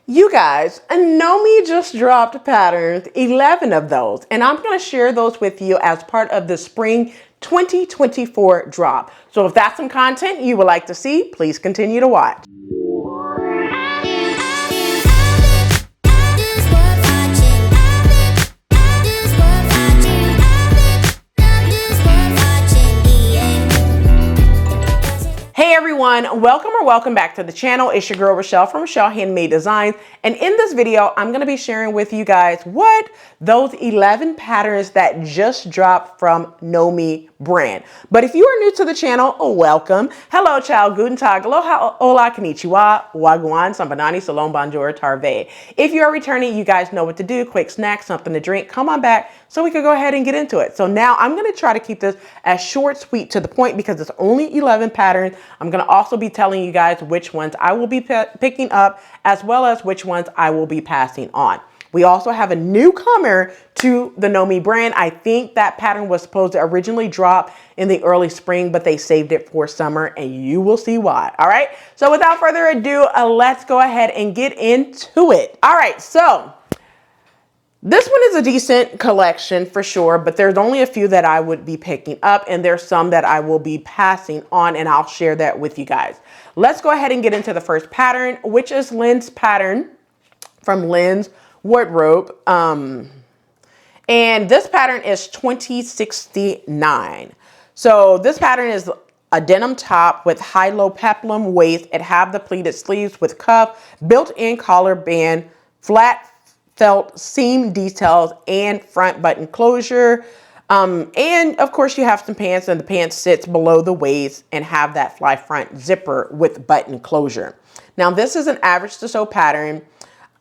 You guys, KnowMe just dropped patterns, 11 of those, and I'm going to share those with you as part of the spring 2024 drop. So if that's some content you would like to see, please continue to watch. Hey everyone, welcome back to the channel. It's your girl Rochelle from Rochelle.Handmade.Designs, and in this video I'm going to be sharing with you guys what those 11 patterns that just dropped from KnowMe brand. But if you are new to the channel, welcome. Hello, Ciao, Guten, Aloha, Hola, Konnichiwa, Gwaan, Sabonani, Shalom, Bonjour, Terve. If you are returning, you guys know what to do. Quick snack, something to drink. Come on back so we can go ahead and get into it. So now I'm going to try to keep this as short, sweet, to the point because it's only 11 patterns. I'm going to also be telling you guys which ones I will be picking up as well as which ones I will be passing on. We also have a newcomer to the KnowMe brand. I think that pattern was supposed to originally drop in the early spring, but they saved it for summer, and you will see why. All right. So without further ado, let's go ahead and get into it. All right. So this one is a decent collection for sure, but there's only a few that I would be picking up, and there's some that I will be passing on, and I'll share that with you guys. Let's go ahead and get into the first pattern, which is Lynn's pattern from Lynn's wardrobe. And this pattern is 2069. So this pattern is a denim top with high-low peplum waist. It have the pleated sleeves with cuff, built-in collar band, flat felt seam details, and front button closure. And of course you have some pants, and the pants sits below the waist and have that fly front zipper with button closure. Now this is an average to sew pattern.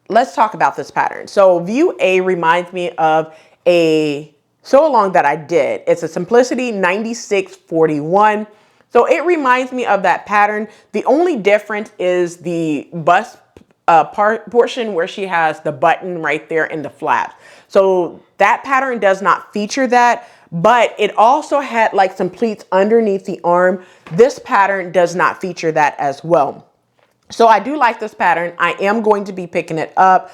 Let's talk about this pattern. So view A reminds me of a sew along that I did. It's a Simplicity 9641. So it reminds me of that pattern. The only difference is the bust portion where she has the button right there in the flaps. So that pattern does not feature that, but it also had like some pleats underneath the arm. This pattern does not feature that as well. So I do like this pattern. I am going to be picking it up.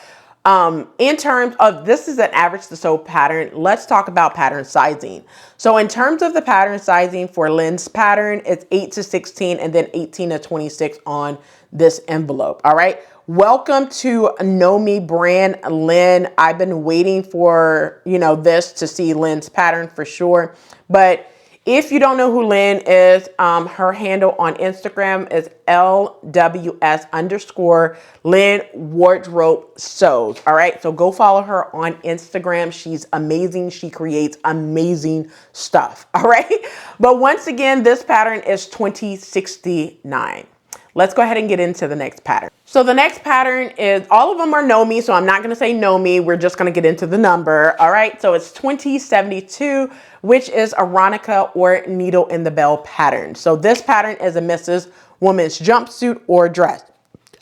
In terms of, this is an average to sew pattern, let's talk about pattern sizing. So in terms of the pattern sizing for Lynn's pattern, it's 8 to 16 and then 18 to 26 on this envelope. All right. Welcome to KnowMe brand, Lynn. I've been waiting for, this to see Lynn's pattern for sure. But if you don't know who Lynn is, her handle on Instagram is LWS_Lynn Wardrobe Sews. All right. So go follow her on Instagram. She's amazing. She creates amazing stuff. All right. But once again, this pattern is 2069. Let's go ahead and get into the next pattern. So the next pattern is, all of them are KnowMe, so I'm not going to say KnowMe. We're just going to get into the number. All right. So it's 2072, which is Aronica or needle in the bell pattern. So this pattern is a Mrs. Woman's jumpsuit or dress.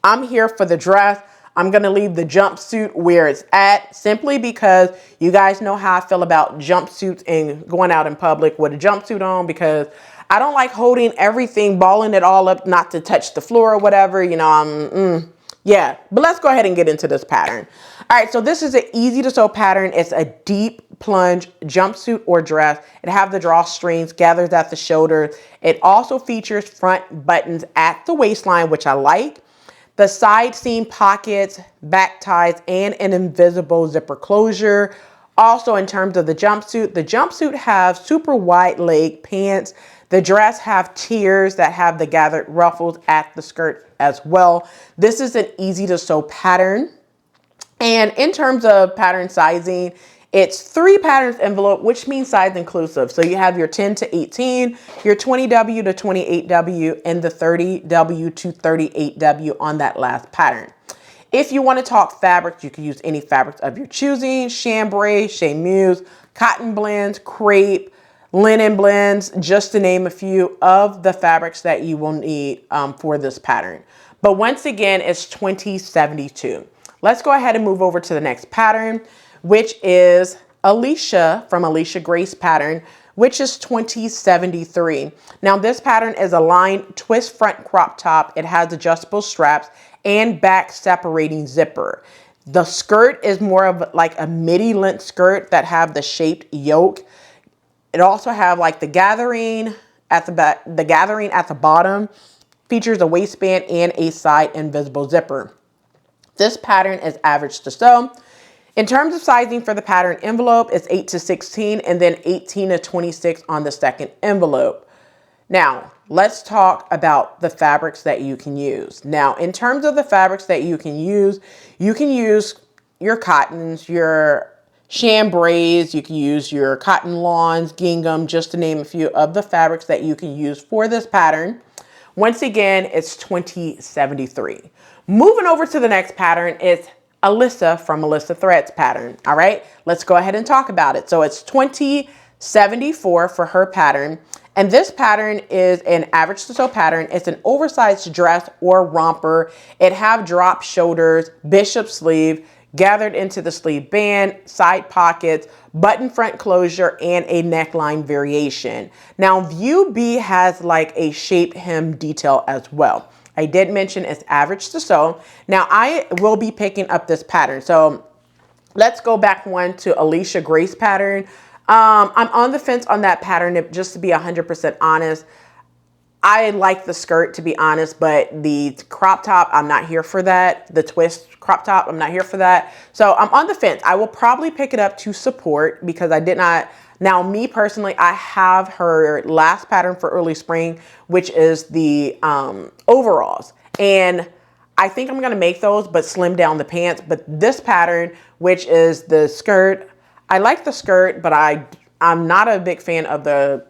I'm here for the dress. I'm going to leave the jumpsuit where it's at, simply because you guys know how I feel about jumpsuits and going out in public with a jumpsuit on, because I don't like holding everything, balling it all up, not to touch the floor or whatever, yeah. But let's go ahead and get into this pattern. All right. So this is an easy to sew pattern. It's a deep plunge jumpsuit or dress. It have the drawstrings, gathers at the shoulder. It also features front buttons at the waistline, which I like. The side seam pockets, back ties, and an invisible zipper closure. Also, in terms of the jumpsuit have super wide leg pants. The dress have tiers that have the gathered ruffles at the skirt as well. This is an easy to sew pattern. And in terms of pattern sizing, it's 3 patterns envelope, which means size inclusive. So you have your 10 to 18, your 20W to 28W, and the 30W to 38W on that last pattern. If you want to talk fabrics, you can use any fabrics of your choosing: chambray, chemise, cotton blends, crepe, linen blends, just to name a few of the fabrics that you will need for this pattern. But once again, it's 2072. Let's go ahead and move over to the next pattern, which is Alicia from Alicia Grace pattern, which is 2073. Now this pattern is a lined twist front crop top. It has adjustable straps and back separating zipper. The skirt is more of like a midi length skirt that have the shaped yoke. It also have like the gathering at the back, the gathering at the bottom, features a waistband and a side invisible zipper. This pattern is average to sew. In terms of sizing for the pattern envelope, it's 8 to 16 and then 18 to 26 on the second envelope. Now, let's talk about the fabrics that you can use. Now, in terms of the fabrics that you can use your cottons, your chambrays, you can use your cotton lawns, gingham, just to name a few of the fabrics that you can use for this pattern. Once again, it's 2073. Moving over to the next pattern, it's Alyssa from Alyssa Threads pattern. All right, let's go ahead and talk about it. So it's 2074 for her pattern. And this pattern is an average to sew pattern. It's an oversized dress or romper. It have drop shoulders, bishop sleeve, gathered into the sleeve band, side pockets, button front closure, and a neckline variation. Now, view B has like a shape hem detail as well. I did mention it's average to sew. Now, I will be picking up this pattern. So let's go back one to Alicia Grace pattern. I'm on the fence on that pattern, just to be 100% honest. I like the skirt, to be honest, but the crop top, I'm not here for that. The twist crop top, I'm not here for that. So I'm on the fence. I will probably pick it up to support because I did not. Now, me personally, I have her last pattern for early spring, which is the overalls. And I think I'm going to make those, but slim down the pants. But this pattern, which is the skirt, I like the skirt, but I'm not a big fan of the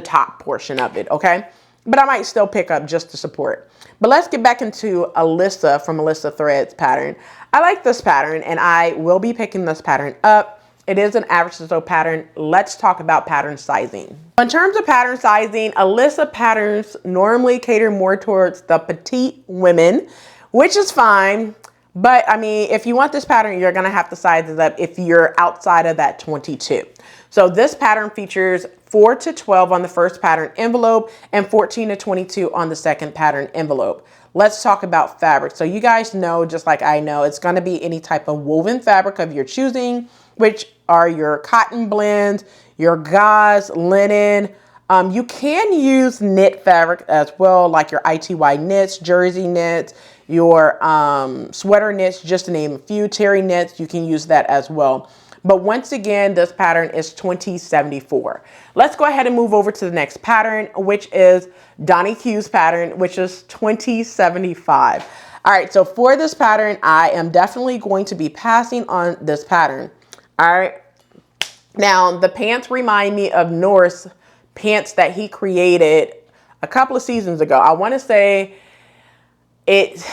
top portion of it, okay? But I might still pick up just to support. But let's get back into Alyssa from Alyssa Threads pattern. I like this pattern, and I will be picking this pattern up. It is an average to sew pattern. Let's talk about pattern sizing. In terms of pattern sizing, Alyssa patterns normally cater more towards the petite women, which is fine. But I mean, if you want this pattern, you're gonna have to size it up if you're outside of that 22. So this pattern features 4 to 12 on the first pattern envelope and 14 to 22 on the second pattern envelope. Let's talk about fabric. So you guys know, just like I know, it's gonna be any type of woven fabric of your choosing, which are your cotton blends, your gauze, linen. You can use knit fabric as well, like your ITY knits, jersey knits, your sweater knits, just to name a few. Terry knits, you can use that as well. But once again, this pattern is 2074. Let's go ahead and move over to the next pattern, which is Donnie Q's pattern, which is 2075. All right, so for this pattern, I am definitely going to be passing on this pattern. All right. Now, the pants remind me of North's pants that he created a couple of seasons ago. I want to say it's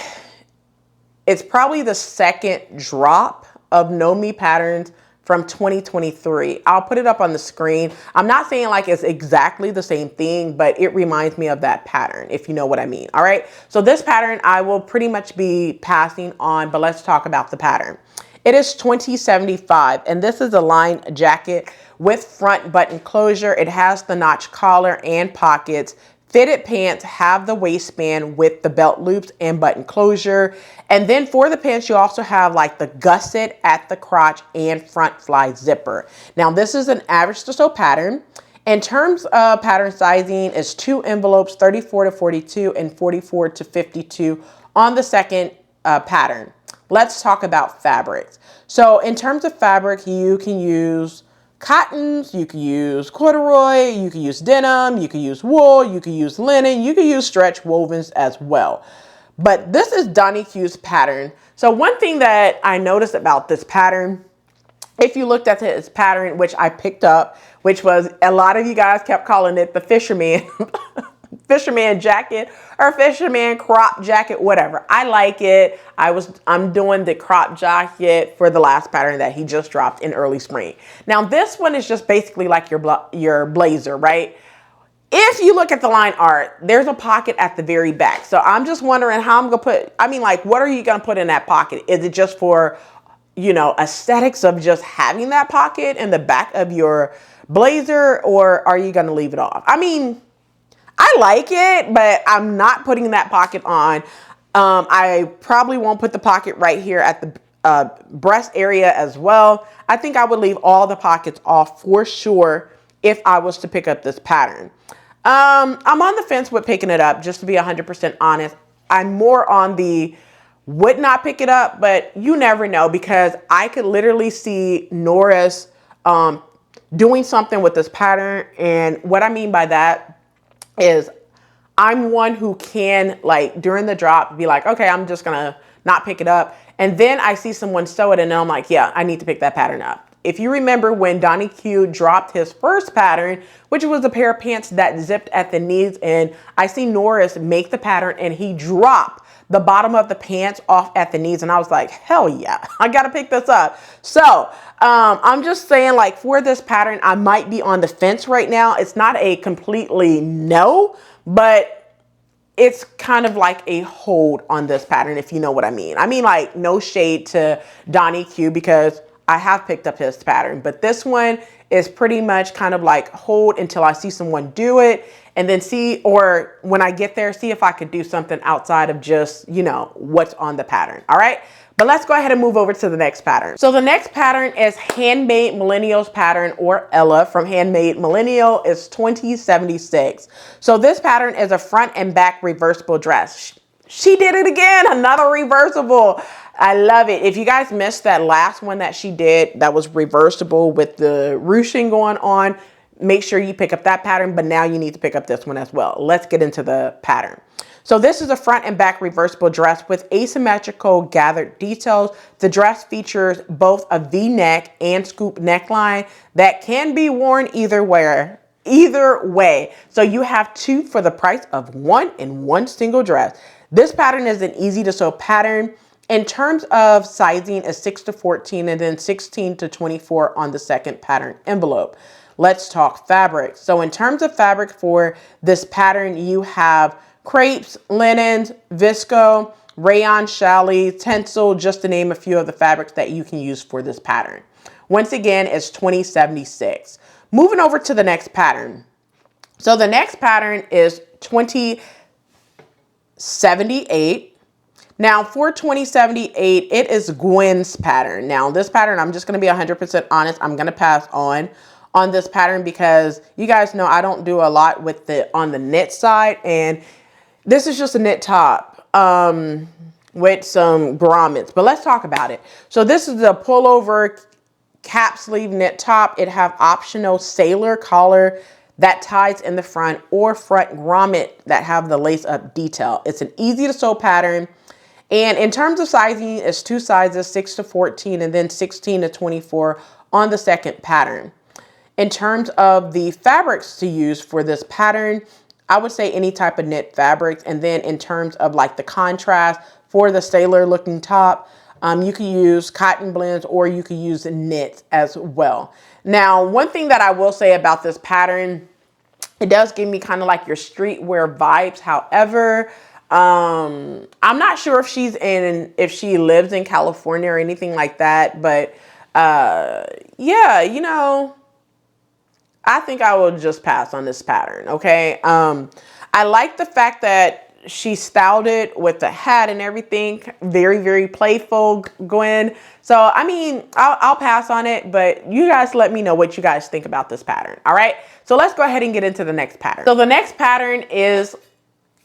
probably the second drop of KnowMe patterns from 2023. I'll put it up on the screen. I'm not saying like it's exactly the same thing, but it reminds me of that pattern, if you know what I mean. All right. So this pattern I will pretty much be passing on, but let's talk about the pattern. It is 2075, and this is a lined jacket with front button closure. It has the notch collar and pockets. Fitted pants have the waistband with the belt loops and button closure. And then for the pants, you also have like the gusset at the crotch and front fly zipper. Now, this is an average to sew pattern. In terms of pattern sizing, it's 2 envelopes, 34 to 42 and 44 to 52 on the second pattern. Let's talk about fabrics. So in terms of fabric, you can use cottons, you can use corduroy, you can use denim, you can use wool, you can use linen, you can use stretch wovens as well. But this is Donnie Q's pattern. So one thing that I noticed about this pattern, if you looked at his pattern, which I picked up, which was a lot of you guys kept calling it the fisherman fisherman jacket or fisherman crop jacket, whatever. I like it. I'm doing the crop jacket for the last pattern that he just dropped in early spring. Now this one is just basically like your blazer, right? If you look at the line art, there's a pocket at the very back. So I'm just wondering how I'm gonna put, I mean, like, what are you gonna put in that pocket? Is it just for, you know, aesthetics of just having that pocket in the back of your blazer, or are you gonna leave it off? I mean, I like it, but I'm not putting that pocket on. I probably won't put the pocket right here at the breast area as well. I think I would leave all the pockets off for sure if I was to pick up this pattern. I'm on the fence with picking it up, just to be 100% honest. I'm more on the would not pick it up, but you never know, because I could literally see Norris doing something with this pattern. And what I mean by that is I'm one who can, like, during the drop be like, okay, I'm just gonna not pick it up. And then I see someone sew it and then I'm like, yeah, I need to pick that pattern up. If you remember when Donnie Q dropped his first pattern, which was a pair of pants that zipped at the knees, and I see Norris make the pattern and he dropped the bottom of the pants off at the knees, and I was like, hell yeah, I gotta pick this up. So I'm just saying, like, for this pattern, I might be on the fence right now. It's not a completely no, but it's kind of like a hold on this pattern, if you know what I mean. I mean, like, no shade to Donnie Q, because I have picked up his pattern, but this one is pretty much kind of like hold until I see someone do it, and then see, or when I get there, see if I could do something outside of just, you know, what's on the pattern. All right. But let's go ahead and move over to the next pattern. So the next pattern is Handmade Millennials pattern, or Ella from Handmade Millennial. Is 2076. So this pattern is a front and back reversible dress. She did it again, another reversible. I love it. If you guys missed that last one that she did that was reversible with the ruching going on, make sure you pick up that pattern, but now you need to pick up this one as well. Let's get into the pattern. So this is a front and back reversible dress with asymmetrical gathered details. The dress features both a V-neck and scoop neckline that can be worn either way. So you have two for the price of one in one single dress. This pattern is an easy to sew pattern. In terms of sizing, is 6 to 14 and then 16 to 24 on the second pattern envelope. Let's talk fabric. So in terms of fabric for this pattern, you have crepes, linens, visco, rayon, challis, tencel, just to name a few of the fabrics that you can use for this pattern. Once again, it's 2076. Moving over to the next pattern. So the next pattern is 2078. Now for 2078, it is Gwen's pattern. Now this pattern, I'm just going to be 100% honest. I'm going to pass on this pattern because you guys know I don't do a lot with on the knit side, and this is just a knit top with some grommets. But let's talk about it. So this is the pullover cap sleeve knit top. It have optional sailor collar that ties in the front, or front grommet that have the lace up detail. It's an easy to sew pattern. And in terms of sizing, it's two sizes, 6 to 14 and then 16 to 24 on the second pattern. In terms of the fabrics to use for this pattern, I would say any type of knit fabrics. And then in terms of like the contrast for the sailor looking top, you can use cotton blends or you can use knit as well. Now, one thing that I will say about this pattern, it does give me kind of like your streetwear vibes. However, I'm not sure if if she lives in California or anything like that, but yeah, you know, I think I will just pass on this pattern. Okay. I like the fact that she styled it with the hat and everything. Very, very playful, Gwen. So, I mean, I'll pass on it, but you guys let me know what you guys think about this pattern. All right. So let's go ahead and get into the next pattern. So the next pattern is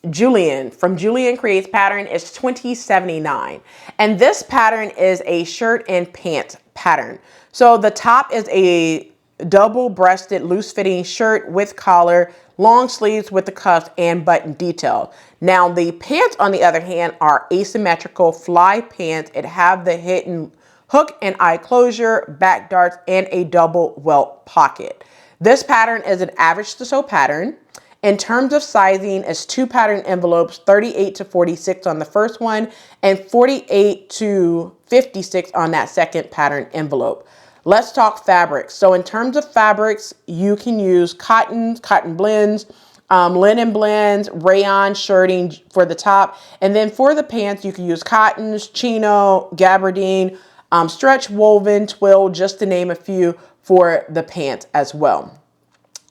Julian from Julian Creates pattern. Is 2079. And this pattern is a shirt and pants pattern. So the top is a double-breasted loose-fitting shirt with collar, long sleeves with the cuffs and button detail. Now the pants, on the other hand, are asymmetrical fly pants. It have the hidden hook and eye closure, back darts, and a double welt pocket. This pattern is an average to sew pattern. In terms of sizing, it's two pattern envelopes, 38 to 46 on the first one and 48 to 56 on that second pattern envelope. Let's talk fabrics. So in terms of fabrics, you can use cotton blends, linen blends, rayon shirting for the top. And then for the pants, you can use cottons, chino, gabardine, stretch woven, twill, just to name a few for the pants as well.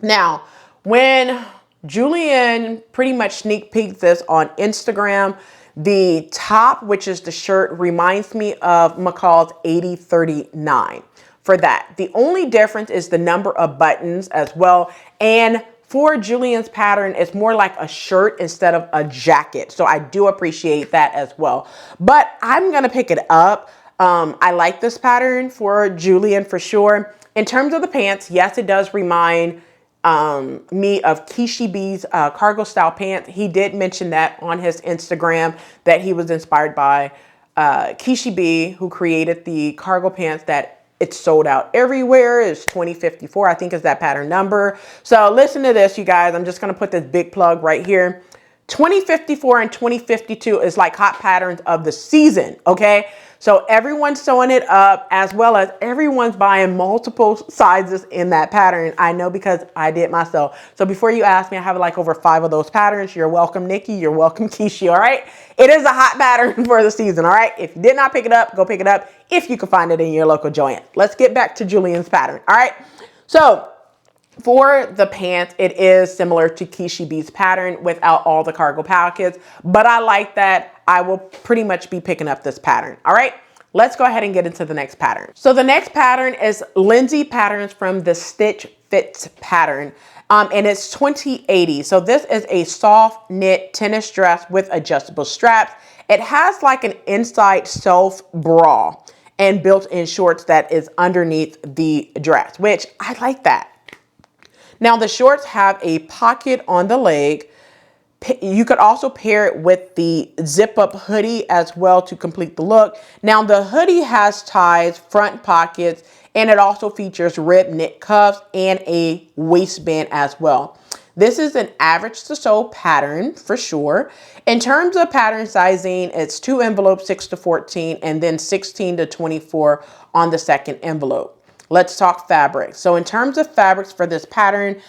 Now, when Julian pretty much sneak peeked this on Instagram, The top, which is the shirt, reminds me of McCall's 8039 for that. The only difference is the number of buttons as well. And for Julian's pattern, it's more like a shirt instead of a jacket. So I do appreciate that as well. But I'm going to pick it up. I like this pattern for Julian for sure. In terms of the pants, yes, it does remind me of Kishi B's cargo style pants. He did mention that on his Instagram that he was inspired by Kishi B, who created the cargo pants that it's sold out everywhere. It's 2054, I think is that pattern number. So listen to this, you guys. I'm just going to put this big plug right here. 2054 and 2052 is like hot patterns of the season, okay? So everyone's sewing it up, as well as everyone's buying multiple sizes in that pattern. I know because I did myself. So before you ask me, I have like over 5 of those patterns. You're welcome, Nikki. You're welcome, Kishi, all right? It is a hot pattern for the season, all right? If you did not pick it up, go pick it up if you can find it in your local joint. Let's get back to Julian's pattern, all right? So for the pants, it is similar to Kishi B's pattern without all the cargo pockets, but I like that. I will pretty much be picking up this pattern. All right, let's go ahead and get into the next pattern. So the next pattern is Lindsay Patterns from the Stitch Fits pattern, and it's 2080. So this is a soft knit tennis dress with adjustable straps. It has like an inside self bra and built-in shorts that is underneath the dress, which I like that. Now the shorts have a pocket on the leg. You could also pair it with the zip up hoodie as well to complete the look. Now the hoodie has ties, front pockets, and it also features rib knit cuffs and a waistband as well. This is an average to sew pattern for sure. In terms of pattern sizing, it's 2 envelopes, 6 to 14, and then 16 to 24 on the second envelope. Let's talk fabric. So in terms of fabrics for this pattern,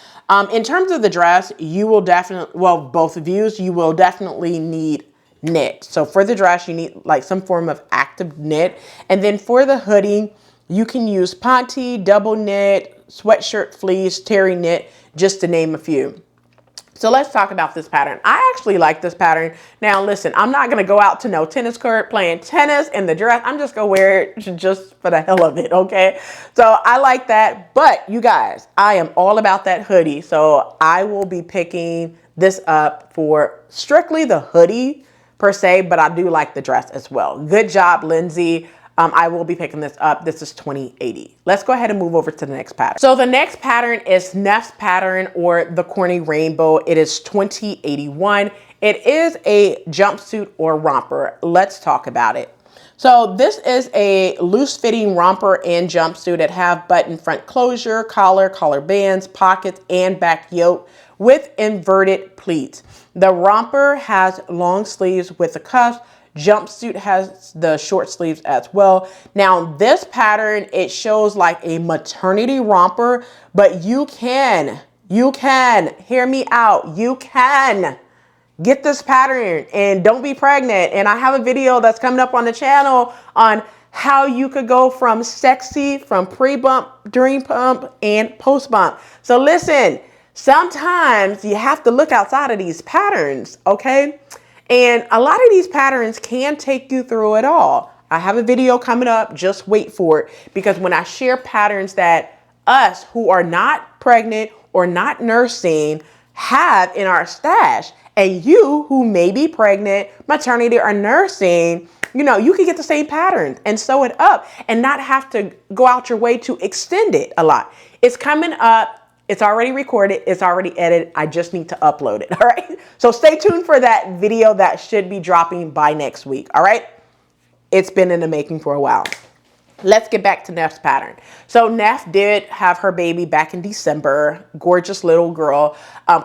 in terms of the dress, you will definitely, well, both views, you will definitely need knit. So for the dress, you need like some form of active knit. And then for the hoodie, you can use ponte, double knit, sweatshirt fleece, terry knit, just to name a few. So let's talk about this pattern. I actually like this pattern. Now listen, I'm not gonna go out to no tennis court playing tennis in the dress. I'm just gonna wear it just for the hell of it, okay? So I like that, but you guys, I am all about that hoodie. So I will be picking this up for strictly the hoodie per se, but I do like the dress as well. Good job, Lindsay. I will be picking this up. This is 2080. Let's go ahead and move over to the next pattern. So the next pattern is Neff's pattern, or the corny rainbow. It is 2081. It is a jumpsuit or romper. Let's talk about it. So this is a loose fitting romper and jumpsuit. It have button front closure, collar bands, pockets, and back yoke with inverted pleats. The romper has long sleeves with the cuffs. Jumpsuit has the short sleeves as well. Now this pattern, it shows like a maternity romper, but you can hear me out. You can get this pattern and don't be pregnant. And I have a video that's coming up on the channel on how you could go from sexy, from pre-bump, during pump, and post-bump. So listen, sometimes you have to look outside of these patterns, okay? And a lot of these patterns can take you through it all. I have a video coming up, just wait for it, because when I share patterns that us who are not pregnant or not nursing have in our stash, and you who may be pregnant, maternity, or nursing, you know, you can get the same patterns and sew it up and not have to go out your way to extend it a lot. It's coming up. It's already recorded. It's already edited. I just need to upload it. All right. So stay tuned for that video that should be dropping by next week. All right. It's been in the making for a while. Let's get back to Neff's pattern. So Neff did have her baby back in December. Gorgeous little girl.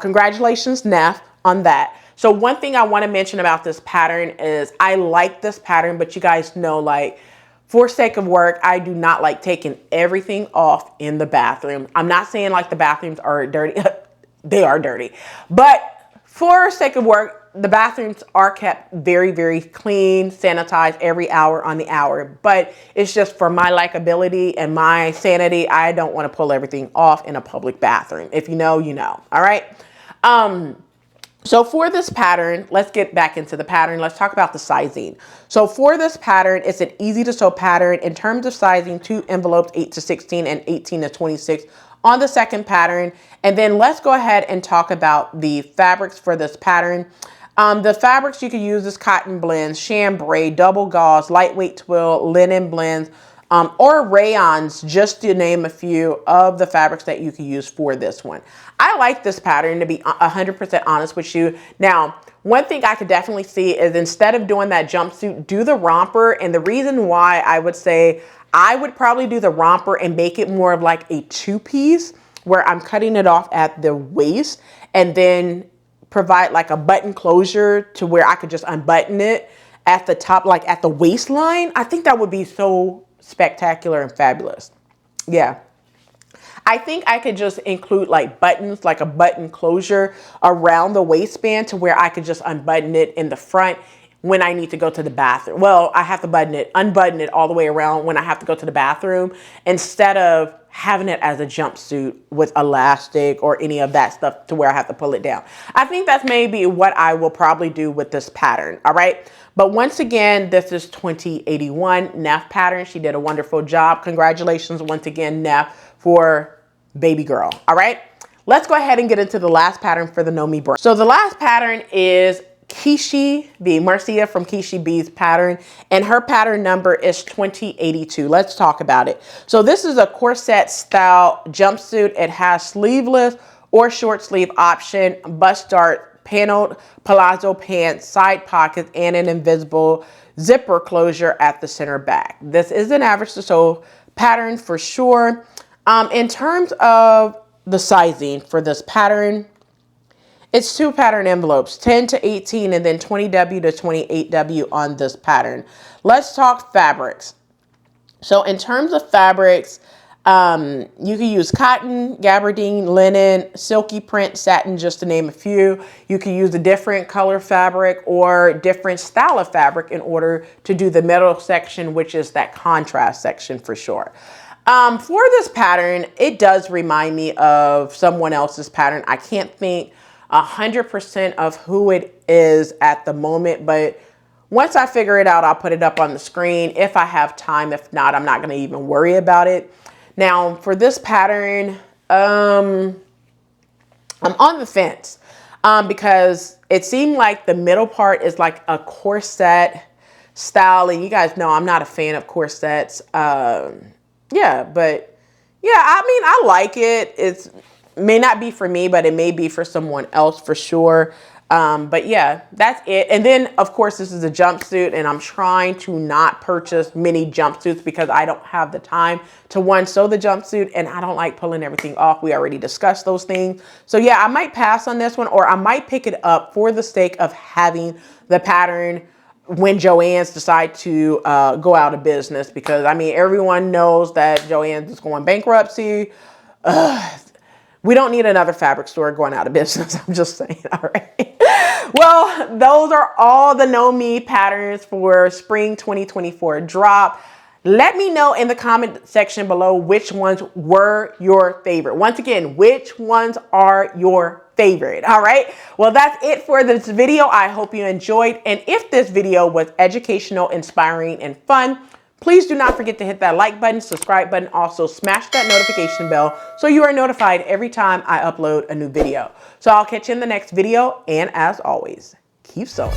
Congratulations, Neff, on that. So one thing I want to mention about this pattern is I like this pattern, but you guys know, like, for sake of work, I do not like taking everything off in the bathroom. I'm not saying like the bathrooms are dirty. They are dirty. But for sake of work, the bathrooms are kept very, very clean, sanitized every hour on the hour. But it's just for my likability and my sanity, I don't want to pull everything off in a public bathroom. If you know, you know. All right. So for this pattern, let's get back into the pattern. Let's talk about the sizing. So for this pattern, it's an easy to sew pattern. In terms of sizing, 2 envelopes, 8 to 16 and 18 to 26 on the second pattern. And then let's go ahead and talk about the fabrics for this pattern. The fabrics you can use is cotton blends, chambray, double gauze, lightweight twill, linen blends, or rayons, just to name a few of the fabrics that you can use for this one. I like this pattern, to be 100% honest with you. Now, one thing I could definitely see is instead of doing that jumpsuit, do the romper. And the reason why I would say I would probably do the romper and make it more of like a 2-piece where I'm cutting it off at the waist and then provide like a button closure to where I could just unbutton it at the top, like at the waistline. I think that would be so spectacular and fabulous. Yeah. I think I could just include like buttons, like a button closure around the waistband to where I could just unbutton it in the front when I need to go to the bathroom. Well, I have to unbutton it all the way around when I have to go to the bathroom instead of having it as a jumpsuit with elastic or any of that stuff to where I have to pull it down. I think that's maybe what I will probably do with this pattern. All right. But once again, this is 2081 Neff pattern. She did a wonderful job. Congratulations once again, Neff, for baby girl. All right. Let's go ahead and get into the last pattern for the KnowMe brand. So the last pattern is Kishi B, Marcia from Kishi B's pattern, and her pattern number is 2082. Let's talk about it. So this is a corset style jumpsuit. It has sleeveless or short sleeve option, bust dart, paneled palazzo pants, side pockets, and an invisible zipper closure at the center back. This is an average to sew pattern for sure. In terms of the sizing for this pattern, it's 2 pattern envelopes, 10 to 18 and then 20W to 28W on this pattern. Let's talk fabrics. So in terms of fabrics, you can use cotton, gabardine, linen, silky print, satin, just to name a few. You can use a different color fabric or different style of fabric in order to do the middle section, which is that contrast section for sure. For this pattern, it does remind me of someone else's pattern. I can't think 100% of who it is at the moment, but once I figure it out, I'll put it up on the screen if I have time. If not, I'm not going to even worry about it. Now, for this pattern, I'm on the fence because it seemed like the middle part is like a corset style, and you guys know I'm not a fan of corsets. Yeah, but yeah, I mean, I like it. It may not be for me, but it may be for someone else for sure. But yeah, that's it. And then of course, this is a jumpsuit, and I'm trying to not purchase many jumpsuits because I don't have the time to sew the jumpsuit, and I don't like pulling everything off. We already discussed those things. So yeah, I might pass on this one, or I might pick it up for the sake of having the pattern when Joann's decide to go out of business, because I mean, everyone knows that Joann's is going bankruptcy. We don't need another fabric store going out of business. I'm just saying. All right. Well, those are all the KnowMe patterns for spring 2024 drop. Let me know in the comment section below which ones were your favorite. Once again, which ones are your favorite? All right. Well, that's it for this video. I hope you enjoyed. And if this video was educational, inspiring, and fun, please do not forget to hit that like button, subscribe button. Also smash that notification bell so you are notified every time I upload a new video. So I'll catch you in the next video. And as always, keep sewing.